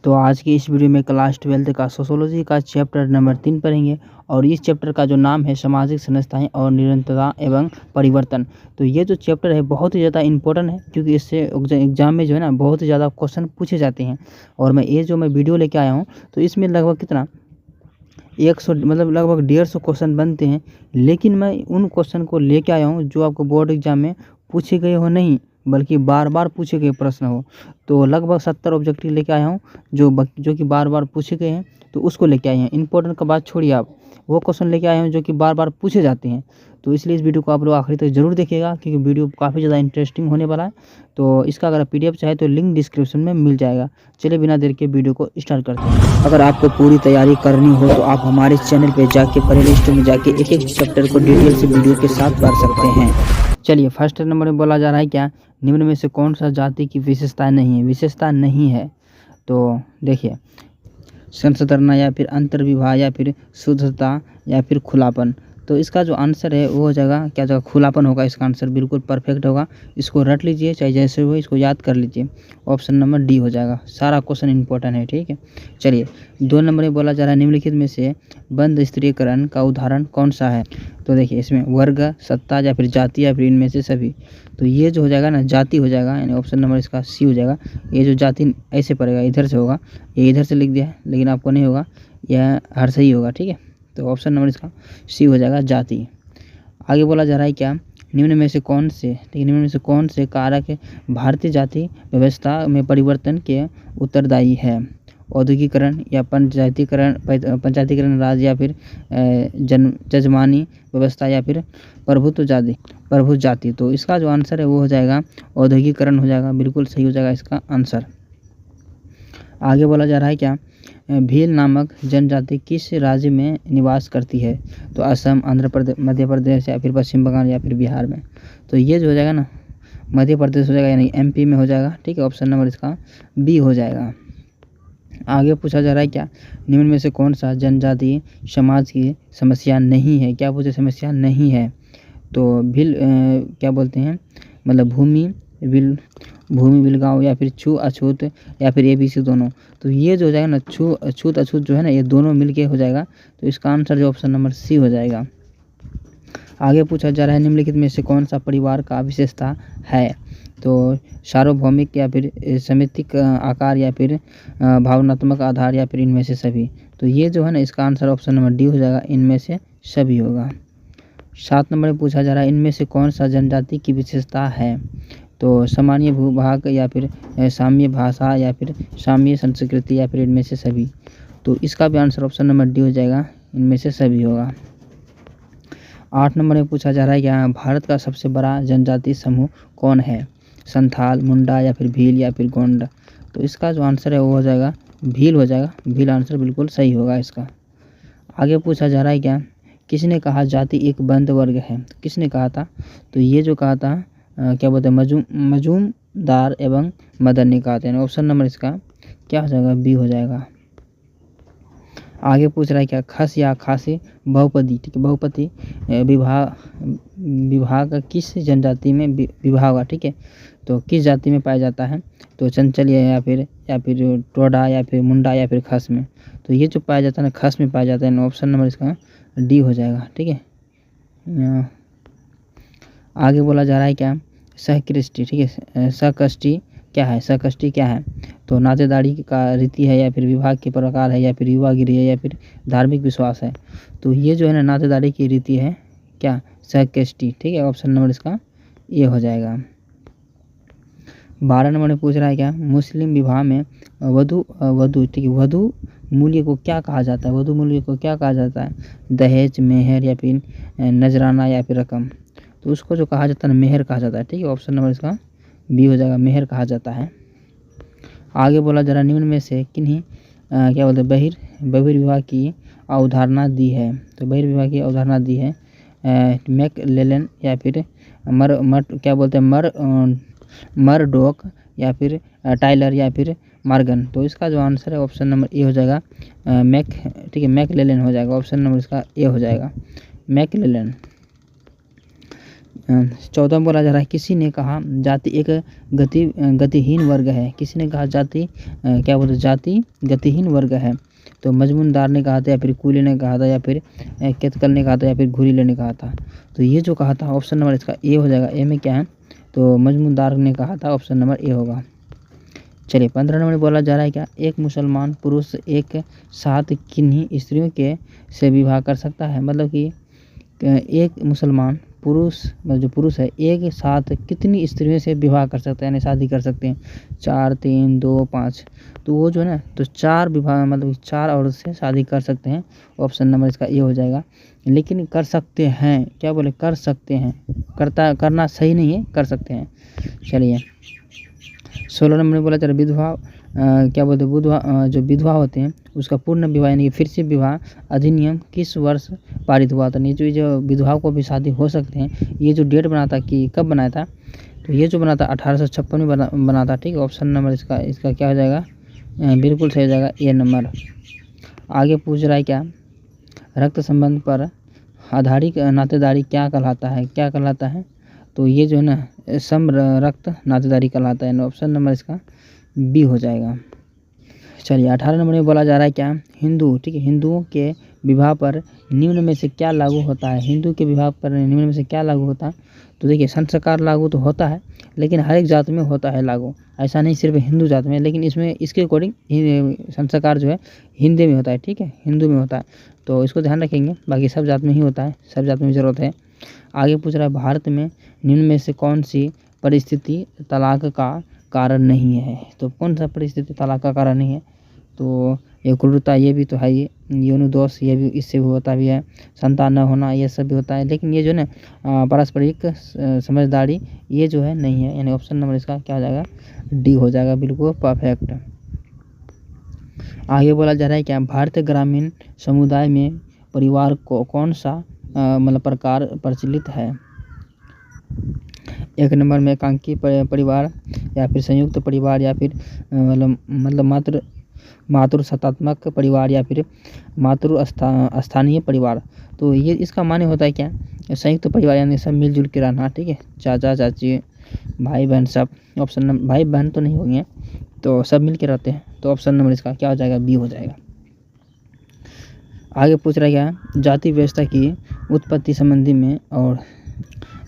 तो आज की इस वीडियो में क्लास 12 का सोशियोलॉजी का चैप्टर नंबर 3 पढ़ेंगे और इस चैप्टर का जो नाम है सामाजिक संस्थाएं और निरंतरता एवं परिवर्तन। तो ये जो चैप्टर है बहुत ही ज़्यादा इंपॉर्टेंट है, क्योंकि इससे एग्जाम में जो है ना बहुत ही ज़्यादा क्वेश्चन पूछे जाते हैं। और मैं मैं वीडियो लेके आया हूँ तो इसमें लगभग कितना 100 मतलब लगभग 150 क्वेश्चन बनते हैं, लेकिन मैं उन क्वेश्चन को लेके आया हूँ जो आपको बोर्ड एग्जाम में पूछे गए हो नहीं, बल्कि बार बार पूछे गए प्रश्न हो। तो लगभग 70 ऑब्जेक्टिव लेके आया हूँ जो कि बार बार पूछे गए हैं, तो उसको लेके आए हैं। इंपॉर्टेंट का बात छोड़िए, आप वो क्वेश्चन लेके आए हैं जो कि बार बार पूछे जाते हैं। तो इसलिए इस वीडियो को आप लोग आखिरी तक जरूर देखिएगा, क्योंकि वीडियो काफ़ी ज़्यादा इंटरेस्टिंग होने वाला है। तो इसका अगर PDF चाहे तो लिंक डिस्क्रिप्शन में मिल जाएगा। चलिए बिना देर के वीडियो को स्टार्ट करते हैं। अगर आपको पूरी तैयारी करनी हो तो आप हमारे चैनल पे जाके प्लेलिस्ट में जाके एक एक चैप्टर को डिटेल से वीडियो के साथ पढ़ सकते हैं। चलिए फर्स्ट नंबर में बोला जा रहा है क्या, निम्न में से कौन सा जाति की विशेषता नहीं है। तो देखिए, संसदरना या फिर अंतर्विवाह या फिर शुद्धता या फिर खुलापन। तो इसका जो आंसर है वो हो जाएगा, क्या जगह खुलापन होगा। इसका आंसर बिल्कुल परफेक्ट होगा। इसको रट लीजिए, चाहे जैसे हो इसको याद कर लीजिए। ऑप्शन नंबर डी हो जाएगा। सारा क्वेश्चन इंपॉर्टेंट है, ठीक है। चलिए 2 नंबर में बोला जा रहा है निम्नलिखित में से बंद स्त्रीकरण का उदाहरण कौन सा है। तो देखिए इसमें वर्ग, सत्ता या फिर जाति या फिर इनमें से सभी। तो ये जो हो जाएगा ना जाति हो जाएगा, यानी ऑप्शन नंबर इसका सी हो जाएगा। ये जो जाति ऐसे पड़ेगा, इधर से होगा, ये इधर से लिख दिया है लेकिन आपको नहीं होगा, यह हर सही होगा, ठीक है। तो ऑप्शन नंबर इसका सी हो जाएगा, जाति। आगे बोला जा रहा है क्या, निम्न में से कौन से कारक भारतीय जाति व्यवस्था में परिवर्तन के उत्तरदायी है। औद्योगिकरण या पंचायतीकरण राज या फिर जजमानी व्यवस्था या फिर प्रभुत्व जाति। तो इसका जो आंसर है वो हो जाएगा औद्योगिकरण हो जाएगा। बिल्कुल सही हो जाएगा इसका आंसर। आगे बोला जा रहा है क्या, भील नामक जनजाति किस राज्य में निवास करती है। तो असम, आंध्र प्रदेश, मध्य प्रदेश या फिर पश्चिम बंगाल या फिर बिहार में। तो ये जो हो जाएगा ना मध्य प्रदेश हो जाएगा, यानी MP में हो जाएगा, ठीक है। ऑप्शन नंबर इसका बी हो जाएगा। आगे पूछा जा रहा है क्या, निम्न में से कौन सा जनजातीय समाज की समस्या नहीं है। क्या पूछे, समस्या नहीं है। तो भील क्या बोलते हैं, मतलब भूमि बिलगांव या फिर छू अछूत या फिर ABC दोनों। तो ये जो हो जाएगा ना छू अछूत जो है ना, ये दोनों मिलके हो जाएगा। तो इसका आंसर जो ऑप्शन नंबर सी हो जाएगा। आगे पूछा जा रहा है निम्नलिखित में से कौन सा परिवार का विशेषता है। तो सार्वभौमिक या फिर समितिक आकार या फिर भावनात्मक आधार या फिर इनमें से सभी। तो ये जो है ना इसका आंसर ऑप्शन नंबर डी हो जाएगा, इनमें से सभी होगा। 7 नंबर में पूछा जा रहा है इनमें से कौन सा जनजाति की विशेषता है। तो सामान्य भूभाग या फिर साम्य भाषा या फिर साम्य संस्कृति या फिर इनमें से सभी। तो इसका भी आंसर ऑप्शन नंबर डी हो जाएगा, इनमें से सभी होगा। 8 नंबर में पूछा जा रहा है कि भारत का सबसे बड़ा जनजाति समूह कौन है। संथाल, मुंडा या फिर भील या फिर गोंड। तो इसका जो आंसर है वो हो जाएगा भील हो जाएगा। भील आंसर बिल्कुल सही होगा इसका। आगे पूछा जा रहा है क्या, किसने कहा जाति एक बंद वर्ग है। तो किसने कहा था, तो ये जो कहा था क्या बोलते हैं मजूमदार एवं मदन ने कहा था। ऑप्शन नंबर इसका क्या हो जाएगा, बी हो जाएगा। आगे पूछ रहा है क्या, खस या खासी बहुपदी, ठीक है, बहुपति विभाग किस जनजाति में विवाह होगा, ठीक है। तो किस जाति में पाया जाता है। तो चंचल या फिर टोडा या फिर मुंडा या फिर खस में। तो ये जो पाया जाता है ना खस में पाया जाता है। ऑप्शन नंबर इसका डी हो जाएगा, ठीक है। आगे बोला जा रहा है क्या, सहकृष्टि, ठीक है, सहकृष्टि क्या है। तो नातेदारी का रीति है या फिर विवाह के प्रकार है या फिर युवा गिरी है या फिर धार्मिक विश्वास है। तो ये जो है ना नातेदारी की रीति है क्या, सहकृष्टि, ठीक है। ऑप्शन नंबर इसका ये हो जाएगा। 12 नंबर में पूछ रहा है क्या, मुस्लिम विवाह में वधु ठीक है, वधु मूल्य को क्या कहा जाता है। वधु मूल्य को क्या कहा जाता है, दहेज, मेहर या फिर नजराना या फिर रकम। तो उसको जो कहा जाता है मेहर कहा जाता है, ठीक है। ऑप्शन नंबर इसका बी हो जाएगा, मेहर कहा जाता है। आगे बोला जा रहा है निम्न में से किन्हीं क्या बोलते हैं बहिर्विवाह की अवधारणा दी है। तो बहिर्विवाह की अवधारणा दी है मैकलेलन या फिर मरडोक या फिर टाइलर या फिर मार्गन। तो इसका जो आंसर है ऑप्शन नंबर ए हो जाएगा, ठीक है, मैकलेलन हो जाएगा। ऑप्शन नंबर इसका ए हो जाएगा, मैकलेलन। 14 में बोला जा रहा है, किसी ने कहा जाति एक गतिहीन वर्ग है। किसी ने कहा जाति क्या बोलते जाति गतिहीन वर्ग है। तो मजमूनदार ने कहा था, या फिर कूली ने कहा था, या फिर केतकल ने कहा था, या फिर घुरीले ने कहा था। तो ये जो कहा था ऑप्शन नंबर इसका ए हो जाएगा। ए में क्या है, तो मजमूनदार ने कहा था, ऑप्शन नंबर ए होगा। चलिए 15 नंबर में बोला जा रहा है क्या, एक मुसलमान पुरुष एक साथ किन्हीं स्त्रियों के से विवाह कर सकता है। मतलब कि एक मुसलमान पुरुष मतलब जो पुरुष है एक साथ कितनी स्त्रियों से विवाह कर सकते हैं, यानी शादी कर सकते हैं। 4, 3, 2, 5। तो वो जो है ना, तो 4 विवाह मतलब 4 औरत से शादी कर सकते हैं। ऑप्शन नंबर इसका ये हो जाएगा। लेकिन कर सकते हैं, क्या बोले, कर सकते हैं, करना सही नहीं है, कर सकते हैं। चलिए 16 नंबर में बोला जा रहा है, विधवा क्या बोलते हैं, विधवा जो विधवा होते हैं उसका पूर्ण विवाह यानी कि फिर से विवाह अधिनियम किस वर्ष पारित हुआ था। नहीं जो विधवा को भी शादी हो सकते हैं, ये जो डेट बना था कि कब बनाया था, तो ये जो बना था 1856 में बना था। ठीक है, ऑप्शन नंबर इसका क्या हो जाएगा, बिल्कुल सही हो जाएगा, ए नंबर। आगे पूछ रहा है क्या, रक्त संबंध पर आधारित नातेदारी क्या कहलाता है। तो ये जो है ना सम रक्त नातेदारी कहलाता है। ऑप्शन नंबर इसका बी हो जाएगा। चलिए 18 नंबर में बोला जा रहा है क्या, हिंदू, ठीक है, हिंदुओं के विवाह पर निम्न में से क्या लागू होता है। हिंदू के विवाह पर निम्न में से क्या लागू होता है। तो देखिए संस्कार लागू तो होता है, लेकिन हर एक जात में होता है लागू, ऐसा नहीं सिर्फ हिंदू जात में। लेकिन इसमें इसके अकॉर्डिंग संस्कार जो है हिंदी में होता है, ठीक है, हिंदू में होता है। तो इसको ध्यान रखेंगे, बाकी सब जात में ही होता है, सब जात में ज़रूरत है। आगे पूछ रहा है, भारत में निम्न में से कौन सी परिस्थिति तलाक का कारण नहीं है। तो कौन सा परिस्थिति तलाक का कारण नहीं है, तो ये क्रूरता, ये भी तो है, ये यौन दोष, ये भी इससे भी होता भी है, संतान न होना, ये सब भी होता है। लेकिन ये जो है ना पारस्परिक समझदारी, ये जो है नहीं है, यानी ऑप्शन नंबर इसका क्या हो जाएगा, डी हो जाएगा, बिल्कुल परफेक्ट। आगे बोला जा रहा है क्या, भारतीय ग्रामीण समुदाय में परिवार को कौन सा मतलब प्रकार प्रचलित है। 1 नंबर में एकांकी परिवार, या फिर संयुक्त परिवार, या फिर मतलब मातृ सत्तात्मक परिवार, या फिर स्थानीय परिवार। तो ये इसका माने होता है क्या, संयुक्त परिवार यानी सब मिलजुल के रहना, ठीक है, चाचा चाची भाई बहन सब। ऑप्शन नंबर, भाई बहन तो नहीं होंगे, तो सब मिल के रहते हैं। तो ऑप्शन नंबर इसका क्या हो जाएगा, बी हो जाएगा। आगे पूछ रहा है क्या, जाति व्यवस्था की उत्पत्ति संबंधी में और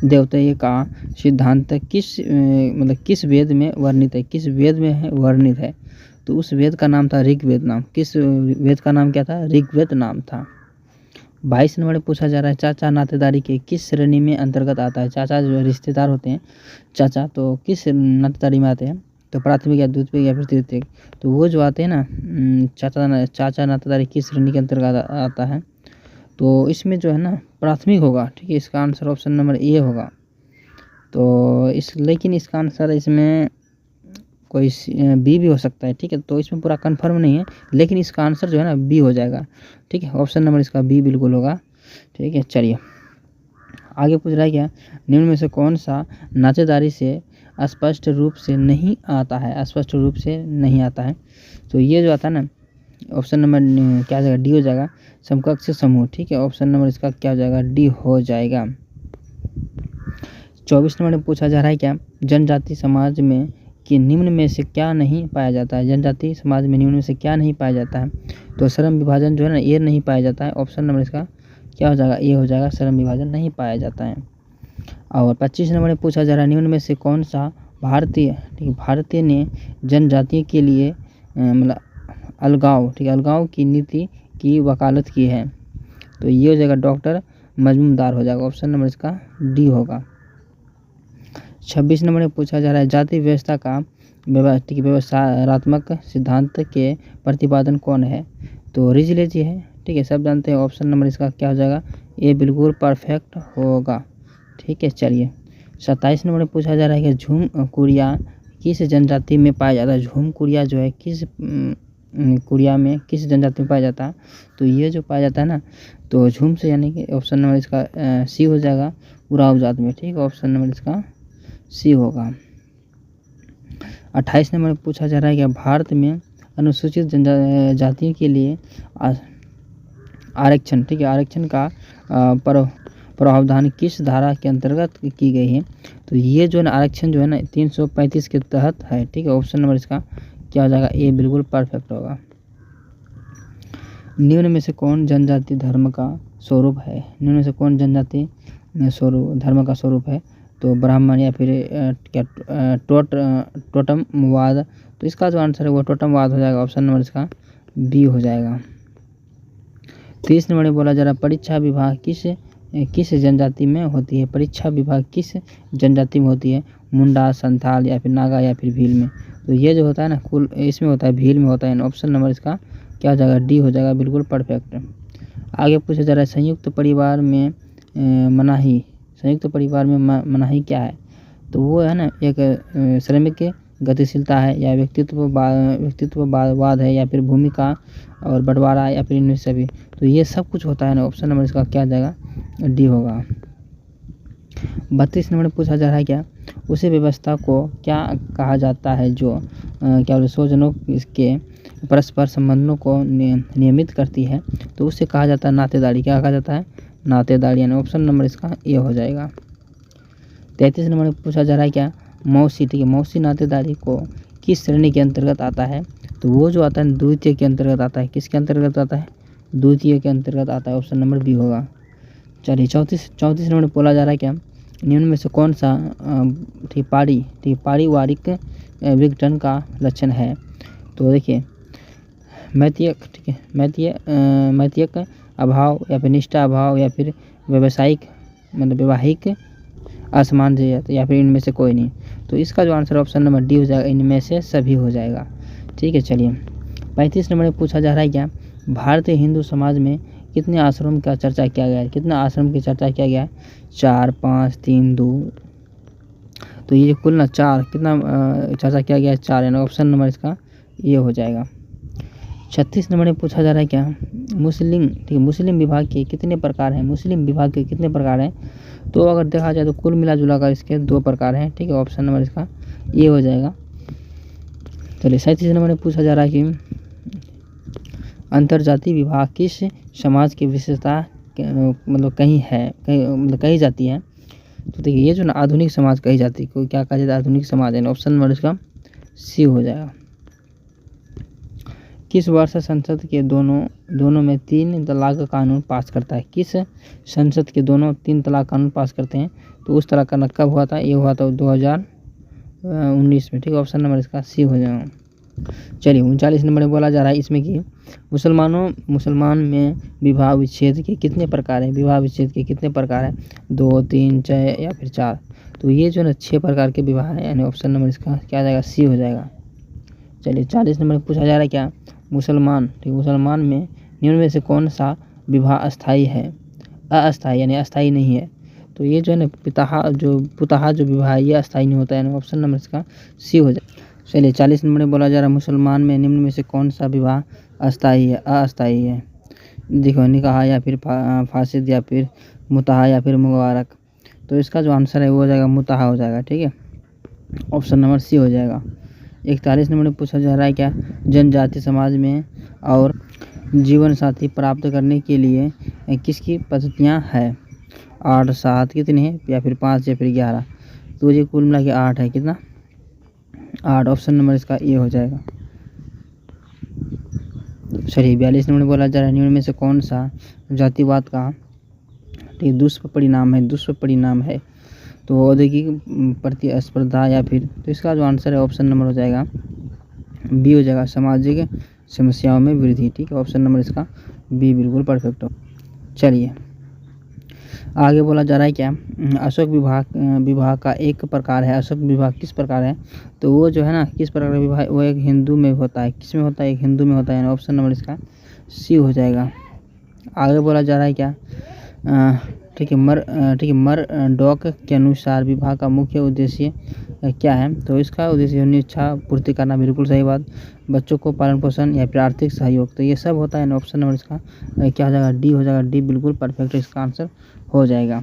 देवतय का सिद्धांत किस वेद में वर्णित है। किस वेद में है वर्णित है। तो उस वेद का नाम था ऋग्वेद नाम। किस वेद का नाम क्या था, ऋग्वेद नाम था। 22 नंबर में पूछा जा रहा है, चाचा नातेदारी के किस श्रेणी में अंतर्गत आता है। चाचा जो रिश्तेदार होते हैं, चाचा तो किस नातेदारी में आते हैं, तो प्राथमिक या द्वितीय या फिर तृतीय। तो वो जो आते हैं ना चाचा नातेदारी किस श्रेणी के अंतर्गत आता है, तो इसमें जो है ना प्राथमिक होगा, ठीक है, इसका आंसर ऑप्शन नंबर ए होगा। तो लेकिन इसका आंसर इसमें कोई बी भी हो सकता है, ठीक है, तो इसमें पूरा कंफर्म नहीं है, लेकिन इसका आंसर जो है ना बी हो जाएगा, ठीक है, ऑप्शन नंबर इसका बी बिल्कुल होगा, ठीक है। चलिए आगे पूछ रहा है क्या, निम्न में से कौन सा नातेदारी से स्पष्ट रूप से नहीं आता है। स्पष्ट रूप से नहीं आता है, तो ये जो आता है ना ऑप्शन नंबर क्या हो जाएगा, डी हो जाएगा, समकक्ष समूह, ठीक है, ऑप्शन नंबर इसका क्या हो जाएगा, डी हो जाएगा। 24 नंबर में पूछा जा रहा है क्या, जनजाति समाज में कि निम्न में से क्या नहीं पाया जाता है। जनजाति समाज में निम्न में से क्या नहीं पाया जाता है। तो श्रम विभाजन जो है ना ये नहीं पाया जाता है। ऑप्शन नंबर इसका क्या हो जाएगा, ये हो जाएगा, श्रम विभाजन नहीं पाया जाता है। और 25 नंबर में पूछा जा रहा है, निम्न में से कौन सा भारतीय ने जनजाति के लिए मतलब अलगाव, ठीक है, अलगाव की नीति की वकालत की है। तो ये हो जाएगा डॉक्टर मजमूदार हो जाएगा, ऑप्शन नंबर इसका डी होगा। 26 नंबर में पूछा जा रहा है, जाति व्यवस्था का व्यवसायत्मक सिद्धांत के प्रतिपादन कौन है। तो रिजले जी है, ठीक है, सब जानते हैं। ऑप्शन नंबर इसका क्या हो जाएगा, ये बिल्कुल परफेक्ट होगा, ठीक है। चलिए 27 नंबर में पूछा जा रहा है कि झूम कुरिया किस जनजाति में पाया जाता है। झूम कुरिया जो है किस कुरिया में किस जनजाति में पाया जाता है। तो ये जो पाया जाता है ना, तो झूम से, यानी कि ऑप्शन नंबर इसका सी हो जाएगा, उराव जात में, ठीक है, ऑप्शन नंबर इसका सी होगा। 28 नंबर में पूछा जा रहा है कि भारत में अनुसूचित जनजातियों के लिए आरक्षण, ठीक है, आरक्षण का प्रावधान किस धारा के अंतर्गत की गई है? तो ये जो है ना आरक्षण जो है ना 335 के तहत है, ठीक है। ऑप्शन नंबर इसका क्या हो जाएगा? ए बिल्कुल परफेक्ट होगा। निम्न में से कौन जनजाति धर्म का स्वरूप है? निम्न में से कौन जनजाति स्वरूप धर्म का स्वरूप है? तो ब्राह्मण या फिर टोटमवाद। तो इसका जो आंसर है वो टोटमवाद हो जाएगा। ऑप्शन नंबर इसका बी हो जाएगा। 30 नंबर में बोला जा रहा परीक्षा विभाग किस जनजाति में होती है? परीक्षा विभाग किस जनजाति में होती है? मुंडा, संथाल या फिर नागा या फिर भील में? तो ये जो होता है ना कुल इसमें होता है, भील में होता है। ऑप्शन नंबर इसका क्या हो जाएगा? डी हो जाएगा, बिल्कुल परफेक्ट। आगे पूछा जा रहा है संयुक्त परिवार में मनाही। संयुक्त परिवार में मनाही क्या है? तो वो है ना एक श्रमिक गतिशीलता है, या व्यक्तित्ववाद है, या फिर भूमिका और बंटवारा, या फिर इनमें सभी। तो ये सब कुछ होता है ना। ऑप्शन नंबर इसका क्या आ जाएगा? डी होगा। 32 नंबर में पूछा जा रहा है क्या उसी व्यवस्था को क्या कहा जाता है जो क्या बोले स्वजनों के परस्पर संबंधों को नियमित करती है? तो उसे कहा जाता है नातेदारी। क्या कहा जाता है? नातेदारी, यानी ऑप्शन नंबर इसका ए हो जाएगा। 33 नंबर में पूछा जा रहा है क्या मौसी, ठीक है, मौसी नातेदारी को किस श्रेणी के अंतर्गत आता है? तो वो जो आता है द्वितीय के अंतर्गत आता है। किसके अंतर्गत आता है? द्वितीय के अंतर्गत आता है। ऑप्शन नंबर बी होगा। चलिए 34 नंबर में बोला जा रहा है क्या निम्न में से कौन सा पारिवारिक विघटन का लक्षण है? तो देखिए मैथियक अभाव, या फिर निष्ठा अभाव, या फिर वैवाहिक असमानता, या फिर इनमें से कोई नहीं। तो इसका जो आंसर ऑप्शन नंबर डी हो जाएगा, इनमें से सभी हो जाएगा। ठीक है, चलिए 35 नंबर में पूछा जा रहा है क्या भारतीय हिंदू समाज में कितने आश्रम का चर्चा किया गया है? कितना आश्रम की चर्चा किया गया है? 4, 5, 3, 2। तो ये कुल ना 4 कितना चर्चा किया गया है? 4, यानी ऑप्शन नंबर इसका ये हो जाएगा। 36 नंबर में पूछा जा रहा है क्या मुस्लिम विभाग के कितने प्रकार हैं? मुस्लिम विभाग के कितने प्रकार हैं? तो अगर देखा जाए तो कुल मिला जुला कर इसके 2 प्रकार हैं। ठीक है, ऑप्शन नंबर इसका ये हो जाएगा। चलिए 37 नंबर में पूछा जा रहा है कि अंतर्जातीय विभाग किस समाज की विशेषता कही जाती है? तो देखिए ये जो ना आधुनिक समाज कही जाती है, को क्या कहा जाता है? आधुनिक समाज है। ऑप्शन नंबर इसका सी हो जाएगा। किस वर्ष संसद के दोनों में 3 तलाक का कानून पास करता है? किस संसद के दोनों 3 तलाक कानून पास करते हैं? तो उस तलाक का कब हुआ था? ये हुआ था 2019 में। ठीक है, ऑप्शन नंबर इसका सी हो जाएगा। चलिए 39 नंबर में बोला जा रहा है इसमें कि मुसलमान में विवाह विच्छेद के कितने प्रकार हैं? विवाह विच्छेद के कितने प्रकार हैं? 2, 3, 6 या फिर 4? तो ये जो है 6 प्रकार के विवाह हैं, यानी ऑप्शन नंबर इसका क्या आ जाएगा? सी हो जाएगा। चलिए 40 नंबर में पूछा जा रहा है क्या मुसलमान में निम्न में से कौन सा विवाह अस्थाई है? अस्थाई यानी अस्थाई नहीं है। तो ये जो है ना पुतहा जो विवाह है ये अस्थाई नहीं होता है, यानी ऑप्शन नंबर इसका सी हो जाए। चलिए 40 नंबर में बोला जा रहा है मुसलमान में निम्न में से कौन सा विवाह अस्थाई है? अस्थाई है। देखो निकाह, या फिर फासिद, या फिर मुतहा, या फिर मुबारक। तो इसका जो आंसर है वो हो जाएगा मुतहा हो जाएगा। ठीक है, ऑप्शन नंबर सी हो जाएगा। 41 नंबर में पूछा जा रहा है क्या जनजाति समाज में और जीवन साथी प्राप्त करने के लिए किसकी पद्धतियाँ हैं? 8, 7 कितने हैं? या फिर 5 या फिर 11? तो ये कुल मिला के 8 है। कितना? 8। ऑप्शन नंबर इसका ये हो जाएगा। चलिए 42 नंबर में बोला जा रहा है निम्न में से कौन सा जातिवाद का दुष्परिणाम है? तो औद्योगिक प्रतिस्पर्धा, या फिर तो इसका जो आंसर है ऑप्शन नंबर हो जाएगा बी हो जाएगा, सामाजिक समस्याओं में वृद्धि। ठीक है, ऑप्शन नंबर इसका बी बिल्कुल परफेक्ट हो। चलिए आगे बोला जा रहा है क्या अशोक विवाह का एक प्रकार है। अशोक विवाह किस प्रकार है? तो वो जो है ना किस प्रकार का विवाह वो एक हिंदू में होता है। किस में होता है? एक हिंदू में होता है, ऑप्शन नंबर इसका सी हो जाएगा। आगे बोला जा रहा है क्या ठीक है मरडॉक के अनुसार विवाह का मुख्य उद्देश्य क्या है? तो इसका उद्देश्य अपनी इच्छा पूर्ति करना, बिल्कुल सही बात। बच्चों को पालन पोषण या फिर आर्थिक सहयोग, तो ये सब होता है। ऑप्शन नंबर इसका क्या हो जाएगा? डी हो जाएगा। डी बिल्कुल परफेक्ट इसका आंसर हो जाएगा।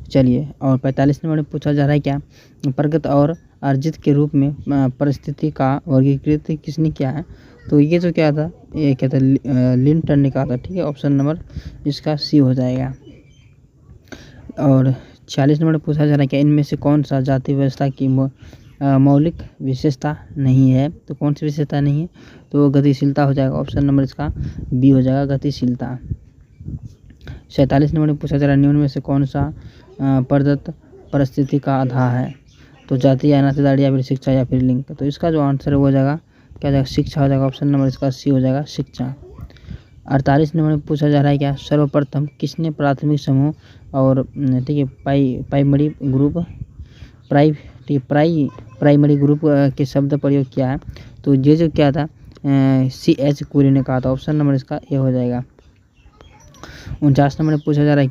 चलिए और 45 नंबर में पूछा जा रहा है क्या प्रगत और अर्जित के रूप में परिस्थिति का वर्गीकृत किसने किया है? तो ये जो क्या था ये क्या था लिंटन ने कहा था। ठीक है, ऑप्शन नंबर इसका सी हो जाएगा। और 46 नंबर में पूछा जा रहा है कि इनमें से कौन सा जाति व्यवस्था की मौलिक विशेषता नहीं है। तो कौन सी विशेषता नहीं है, तो गतिशीलता हो जाएगा। ऑप्शन नंबर इसका बी हो जाएगा, गतिशीलता। 47 नंबर में पूछा जा रहा है निम्न में से कौन सा प्रदत्त परिस्थिति का आधार है। तो जाति या नातेदारी या फिर शिक्षा या फिर लिंग। तो इसका जो आंसर है वो हो जाएगा क्या हो जाएगा, शिक्षा हो जाएगा। ऑप्शन नंबर इसका सी हो जाएगा, शिक्षा। 48 नंबर में पूछा जा रहा है क्या सर्वप्रथम किसने प्राथमिक समूह और ठीक है प्राइमरी ग्रुप प्राइमरी ग्रुप के शब्द प्रयोग किया है। तो ये जो क्या था C.H. कुरी ने कहा था। ऑप्शन नंबर इसका ए हो जाएगा। 49 नंबर में पूछा जा रहा है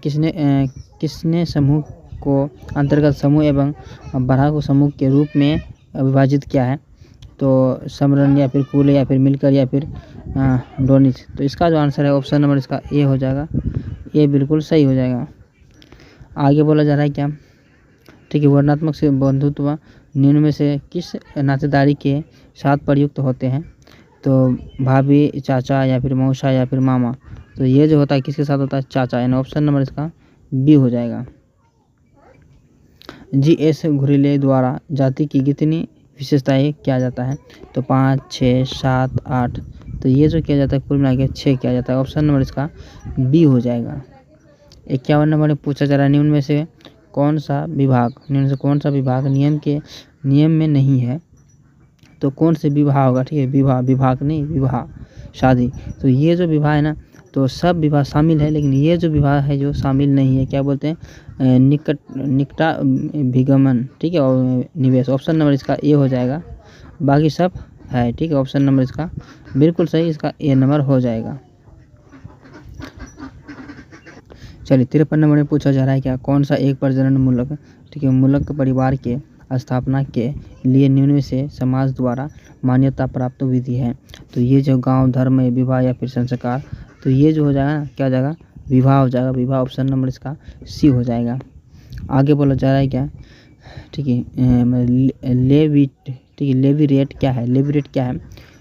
किसने समूह को अंतर्गत समूह एवं बारह को समूह के रूप में विभाजित किया है। तो समरण या फिर कुल या फिर मिलकर या फिर डोनिस। तो इसका जो आंसर है ऑप्शन नंबर इसका ए हो जाएगा, ये बिल्कुल सही हो जाएगा। आगे बोला जा रहा है क्या, ठीक है, वर्णनात्मक से बंधुत्व निम्न में से किस नातेदारी के साथ प्रयुक्त होते हैं। तो भाभी, चाचा या फिर मौसा या फिर मामा। तो ये जो होता है किसके साथ होता है, चाचा, यानी ऑप्शन नंबर इसका बी हो जाएगा। G.S. घुरिले द्वारा जाति की कितनी विशेषताएं किया जाता है। तो 5, 6, 7, 8। तो ये जो किया जाता है कुल मिला के 6 किया जाता है। ऑप्शन नंबर इसका बी हो जाएगा। 51 नंबर में पूछा जा रहा है निम्न में से कौन सा विभाग नियम में नहीं है। तो कौन से विवाह होगा, ठीक है, विभाग नहीं, विवाह शादी। तो ये जो विवाह है ना, तो सब विवाह शामिल है, लेकिन ये जो विवाह है जो शामिल नहीं है, क्या बोलते हैं, निकटा विगमन, ठीक है, और निवेश। ऑप्शन नंबर इसका ए हो जाएगा, बाकी सब है, ठीक है। ऑप्शन नंबर इसका बिल्कुल सही, इसका ए नंबर हो जाएगा। चलिए 53 नंबर में पूछा जा रहा है क्या कौन सा एक प्रजनन मूलक, ठीक है, मूलक परिवार के स्थापना के लिए निम्न में से समाज द्वारा मान्यता प्राप्त विधि है। तो ये जो गांव, धर्म, विवाह या फिर संस्कार। तो ये जो हो जाएगा ना, क्या हो जाएगा, विवाह हो जाएगा, विवाह। ऑप्शन नंबर इसका सी हो जाएगा। आगे बोला जा रहा है क्या, ठीक है, लेवीरेट क्या है, लेवीरेट क्या है।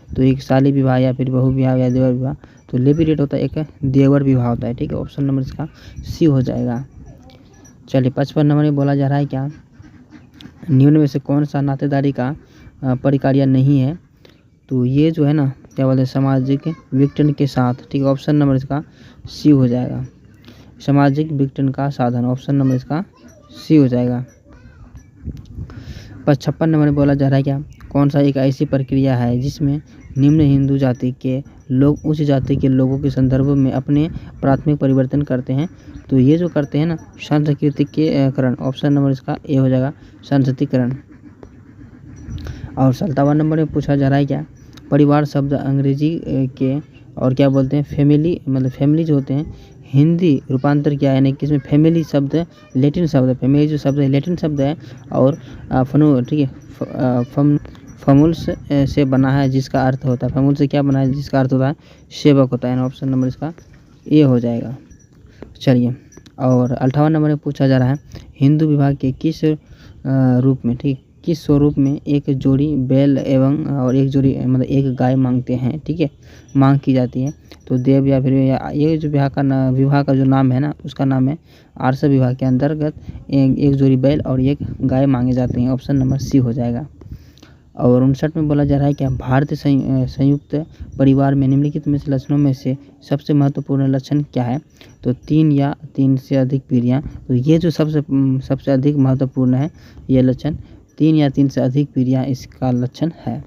तो एक शाली विवाह या फिर बहु विवाह या देवर विवाह। तो लेवीरेट होता है एक देवर विवाह होता है, ठीक है। ऑप्शन नंबर इसका सी हो जाएगा। चलिए 55 नंबर में बोला जा रहा है क्या निम्न में से कौन सा नातेदारी का परिकार्य नहीं है। तो ये जो है ना, क्या बोलते हैं, सामाजिक विघटन के साथ, ठीक है। ऑप्शन नंबर इसका सी हो जाएगा, सामाजिक विघटन का साधन। ऑप्शन नंबर इसका सी हो जाएगा। 56 नंबर में बोला जा रहा है क्या कौन सा एक ऐसी प्रक्रिया है जिसमें निम्न हिंदू जाति के लोग उच्च जाति के लोगों के संदर्भ में अपने प्राथमिक परिवर्तन करते हैं। तो ये जो करते हैं ना, सांस्कृतिकीकरण। ऑप्शन नंबर इसका ए हो जाएगा, सांस्कृतिकीकरण। और 57 नंबर में पूछा जा रहा है क्या परिवार शब्द अंग्रेजी के और क्या बोलते हैं, फैमिली, मतलब फैमिली जो होते हैं, हिंदी रूपांतर क्या है, यानी कि इसमें फैमिली शब्द लैटिन शब्द है, फैमिली जो शब्द है लैटिन शब्द है, और ठीक है, फमुल्स से बना है जिसका अर्थ होता है, फमुल से क्या बना है जिसका अर्थ होता है सेवक होता है। ऑप्शन नंबर इसका ए हो जाएगा। चलिए, और 58 नंबर में पूछा जा रहा है हिंदू विवाह के किस रूप में, ठीक, किस स्वरूप में एक जोड़ी बैल एवं और एक जोड़ी मतलब एक गाय मांगते हैं, ठीक है, मांग की जाती है। तो देव या फिर ये जो विवाह का जो नाम है ना, उसका नाम है आर्ष विवाह के अंतर्गत एक जोड़ी बैल और एक गाय मांगे जाते हैं। ऑप्शन नंबर सी हो जाएगा। और 59 में बोला जा रहा है कि भारतीय संयुक्त परिवार में निम्नलिखित में से लक्षणों में से सबसे महत्वपूर्ण लक्षण क्या है। तो 3 या 3 से अधिक पीढ़ियाँ। तो ये जो सबसे अधिक महत्वपूर्ण है ये लक्षण, 3 या 3 से अधिक पीढ़ियाँ इसका लक्षण है।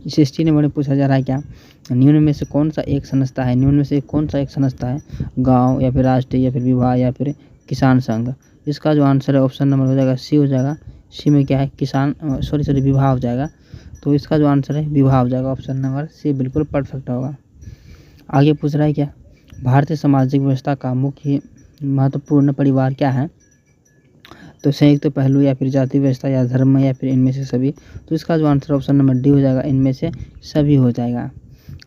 60 नंबर में पूछा जा रहा है क्या निम्न में से कौन सा एक संस्था है, निम्न में से कौन सा एक संस्था है, गाँव या फिर राष्ट्रीय या फिर विवाह या फिर किसान संघ। इसका जो आंसर है ऑप्शन नंबर हो जाएगा सी हो जाएगा। सी में क्या है, किसान, विवाह हो जाएगा। तो इसका जो आंसर है विवाह हो जाएगा। ऑप्शन नंबर सी बिल्कुल परफेक्ट होगा। आगे पूछ रहा है क्या भारतीय सामाजिक व्यवस्था का मुख्य महत्वपूर्ण परिवार क्या है। तो संयुक्त पहलू या फिर जाति व्यवस्था या धर्म या फिर इनमें से सभी। तो इसका जो आंसर ऑप्शन नंबर डी हो जाएगा, इनमें से सभी हो जाएगा।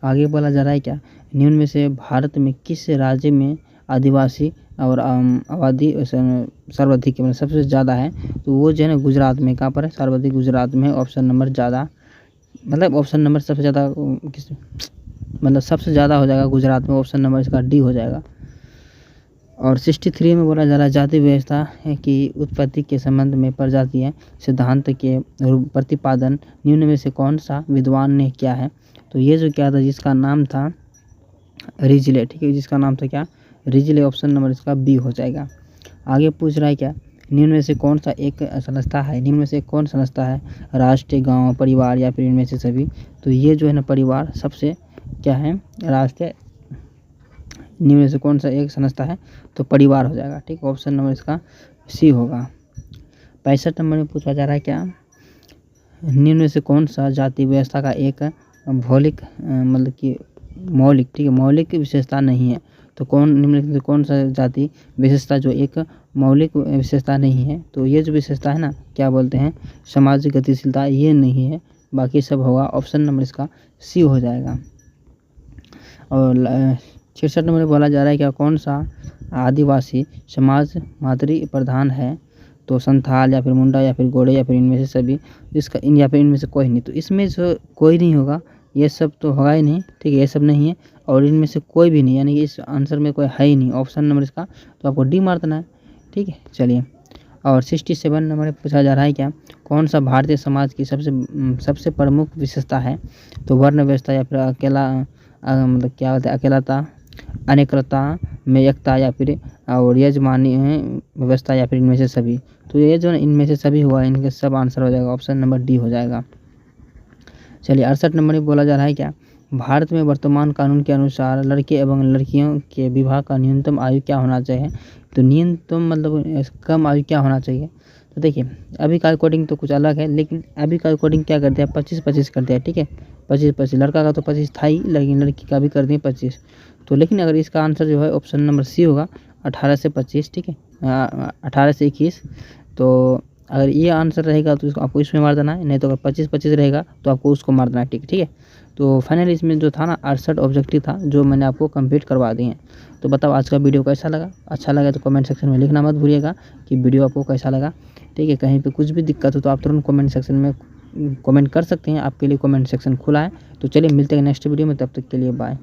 आगे बोला जा रहा है क्या निम्न में से भारत में किस राज्य में आदिवासी और आबादी सर्वाधिक, मतलब सबसे ज़्यादा है। तो वो जो है ना गुजरात में, कहाँ पर है, सर्वाधिक गुजरात में। ऑप्शन नंबर ज़्यादा, मतलब ऑप्शन नंबर सबसे ज़्यादा किस, मतलब सबसे ज़्यादा हो जाएगा गुजरात में। ऑप्शन नंबर इसका डी हो जाएगा। और 63 में बोला जा रहा है जाति व्यवस्था है कि उत्पत्ति के संबंध में प्रजातीय सिद्धांत के प्रतिपादन निम्न में से कौन सा विद्वान ने किया है। तो ये जो क्या था, जिसका नाम था रिजले, ठीक है, जिसका नाम था क्या, रिजले। ऑप्शन नंबर इसका बी हो जाएगा। आगे पूछ रहा है क्या, निम्न में से कौन सा एक संस्था है, निम्न में से कौन संस्था है, राष्ट्र, गांव, परिवार या फिर इनमें से सभी। तो ये जो है ना परिवार सबसे क्या है, राष्ट्र, निम्न में से कौन सा एक संस्था है, तो परिवार हो जाएगा। ठीक, ऑप्शन नंबर इसका सी होगा। 65 नंबर में पूछा जा रहा है क्या, निम्न में से कौन सा जाति व्यवस्था का एक भौतिक मतलब कि मौलिक, ठीक है, मौलिक विशेषता नहीं है। तो कौन निम्न में से कौन सा जाति विशेषता जो एक मौलिक विशेषता नहीं है। तो ये जो विशेषता है ना, क्या बोलते हैं, सामाजिक गतिशीलता, ये नहीं है, बाकी सब होगा। ऑप्शन नंबर इसका सी हो जाएगा। और 66 नंबर में बोला जा रहा है क्या, कौन सा आदिवासी समाज मातृ प्रधान है। तो संथाल या फिर मुंडा या फिर गोड़े या फिर इनमें से सभी, इसका इन या फिर इनमें से कोई नहीं। तो इसमें जो कोई नहीं होगा, ये सब तो होगा ही नहीं, ठीक है, ये सब नहीं है, और इनमें से कोई भी नहीं, यानी कि इस आंसर में कोई है ही नहीं। ऑप्शन नंबर इसका तो आपको डी मार देना है। ठीक है, चलिए। और 67 नंबर में पूछा जा रहा है क्या, कौन सा भारतीय समाज की सबसे प्रमुख विशेषता है। तो वर्ण व्यवस्था या फिर अकेला मतलब क्या होता है, अकेलाता, अनेकता में एकता या फिर और यजमानी व्यवस्था या फिर इनमें से सभी। तो ये जो इनमें से सभी हुआ, इनके सब आंसर हो जाएगा। ऑप्शन नंबर डी हो जाएगा। चलिए 68 नंबर में बोला जा रहा है क्या, भारत में वर्तमान कानून के अनुसार लड़के एवं लड़कियों के विवाह का न्यूनतम आयु क्या होना चाहिए। तो न्यूनतम मतलब कम आयु क्या होना चाहिए। तो देखिए अभी का अकॉर्डिंग तो कुछ अलग है, लेकिन अभी का अकॉर्डिंग क्या करते हैं, 25-25 करते हैं। ठीक है, 25-25, लड़का का तो 25 था ही, लेकिन लड़की का भी कर दिए 25। तो लेकिन अगर इसका आंसर जो है ऑप्शन नंबर सी होगा, 18 से 25, ठीक है, 18 से 21। तो अगर ये आंसर रहेगा तो इसको आपको इसमें मार देना है, नहीं तो अगर 25-25 रहेगा तो आपको उसको मार देना है। ठीक है। तो फाइनली इसमें जो था ना 68 ऑब्जेक्टिव था, जो मैंने आपको कंप्लीट करवा दिए हैं। तो बताओ आज का वीडियो कैसा लगा। अच्छा लगा तो कमेंट सेक्शन में लिखना मत भूलिएगा कि वीडियो आपको कैसा लगा। ठीक है, कहीं पे कुछ भी दिक्कत हो तो आप तुरंत कमेंट सेक्शन में कमेंट कर सकते हैं, आपके लिए कमेंट सेक्शन खुला है। तो चलिए मिलते हैं नेक्स्ट वीडियो में, तब तक के लिए बाय।